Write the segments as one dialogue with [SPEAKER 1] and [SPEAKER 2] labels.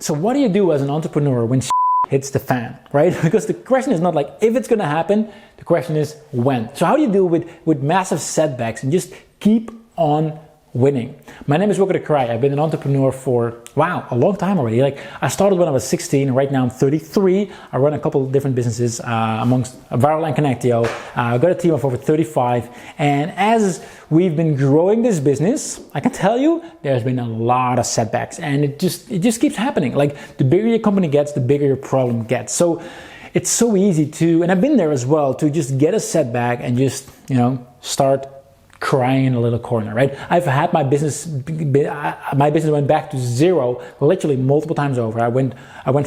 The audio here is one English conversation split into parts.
[SPEAKER 1] So what do you do as an entrepreneur when hits the fan, right? Because the question is not like if it's gonna happen, the question is when. So how do you deal with massive setbacks and just keep on winning? My name is Wilco Kreij. I've been an entrepreneur for, wow, a long time already. Like I started when I was 16, and right now I'm 33. I run a couple of different businesses amongst UpViral and Connectio. I've got a team of over 35. And as we've been growing this business, I can tell you there's been a lot of setbacks, and it just keeps happening. Like the bigger your company gets, the bigger your problem gets. So it's so easy to, and I've been there as well, to just get a setback and just, start crying in a little corner, right? I've had my business went back to zero literally multiple times over. I went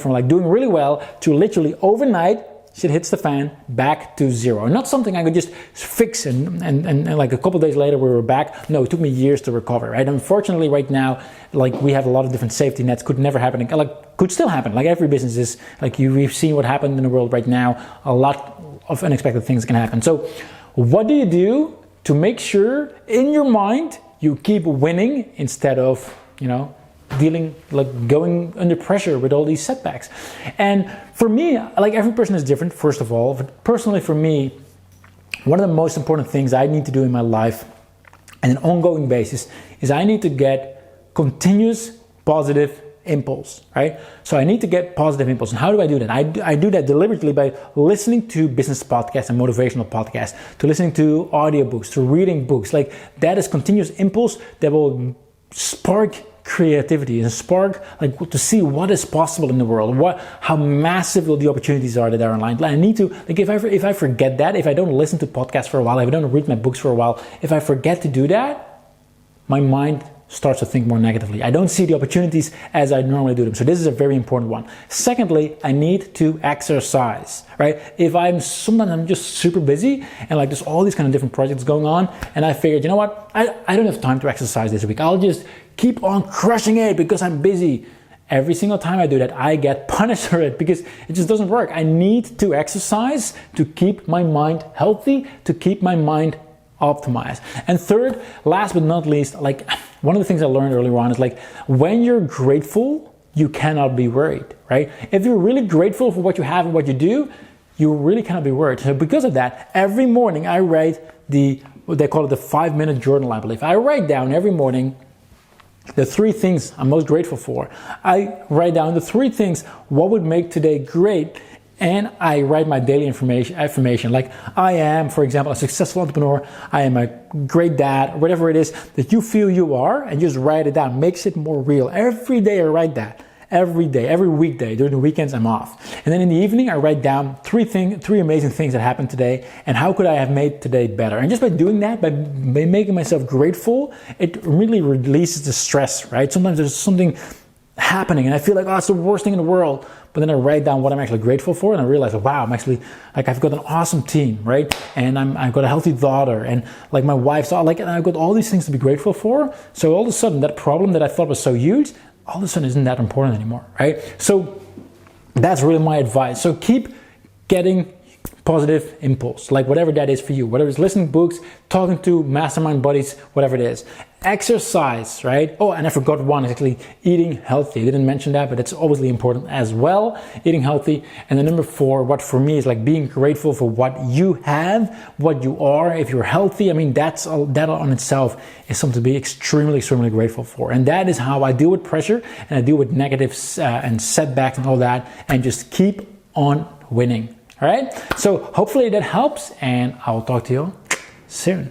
[SPEAKER 1] from like doing really well to literally overnight, shit hits the fan, back to zero. Not something I could just fix and like a couple of days later we were back. No, it took me years to recover, right? Unfortunately right now, like we have a lot of different safety nets, could never happen, like could still happen. Like every business is, like we've seen what happened in the world right now. A lot of unexpected things can happen. So what do you do to make sure in your mind you keep winning instead of, going under pressure with all these setbacks? And for me, like every person is different, first of all, but personally for me, one of the most important things I need to do in my life on an ongoing basis is I need to get continuous positive impulse, right? So I need to get positive impulse. And how do I do that? I do that deliberately by listening to business podcasts and motivational podcasts, to listening to audiobooks, to reading books. Like that is continuous impulse that will spark creativity and spark like to see what is possible in the world, how massive the opportunities are that are online. I need to, like if I forget that, if I don't listen to podcasts for a while, if I don't read my books for a while, if I forget to do that, my mind starts to think more negatively. I don't see the opportunities as I normally do them. So this is a very important one. Secondly, I need to exercise, right? Sometimes I'm just super busy and like there's all these kind of different projects going on, and I figured, you know what? I don't have time to exercise this week. I'll just keep on crushing it because I'm busy. Every single time I do that, I get punished for it because it just doesn't work. I need to exercise to keep my mind healthy, to keep my mind optimized. And third, last but not least, like one of the things I learned earlier on is like when you're grateful, you cannot be worried, right? If you're really grateful for what you have and what you do, you really cannot be worried. So because of that, every morning I write what they call it the 5-minute journal, I believe. I write down every morning the 3 things I'm most grateful for. I write down the 3 things what would make today great. And I write my daily affirmation, like I am, for example, a successful entrepreneur, I am a great dad, whatever it is that you feel you are, and just write it down, makes it more real. Every day I write that, every day, every weekday. During the weekends I'm off. And then in the evening I write down 3 amazing things that happened today, and how could I have made today better. And just by doing that, by making myself grateful, it really releases the stress, right? Sometimes there's something happening and I feel like, oh, it's the worst thing in the world. But then I write down what I'm actually grateful for, and I realize, wow, I'm actually, like I've got an awesome team, right? And I've got a healthy daughter, and like my wife's, like, and I've got all these things to be grateful for. So all of a sudden, that problem that I thought was so huge, all of a sudden isn't that important anymore, right? So that's really my advice. So keep getting positive impulse, like whatever that is for you, whether it's listening to books, talking to mastermind buddies, whatever it is. Exercise, right? Oh, and I forgot one, actually eating healthy. I didn't mention that, but it's obviously important as well, eating healthy. And then number 4, what for me is like being grateful for what you have, what you are. If you're healthy, I mean, that on itself is something to be extremely, extremely grateful for. And that is how I deal with pressure, and I deal with negatives and setbacks and all that, and just keep on winning. All right, so hopefully that helps, and I'll talk to you soon.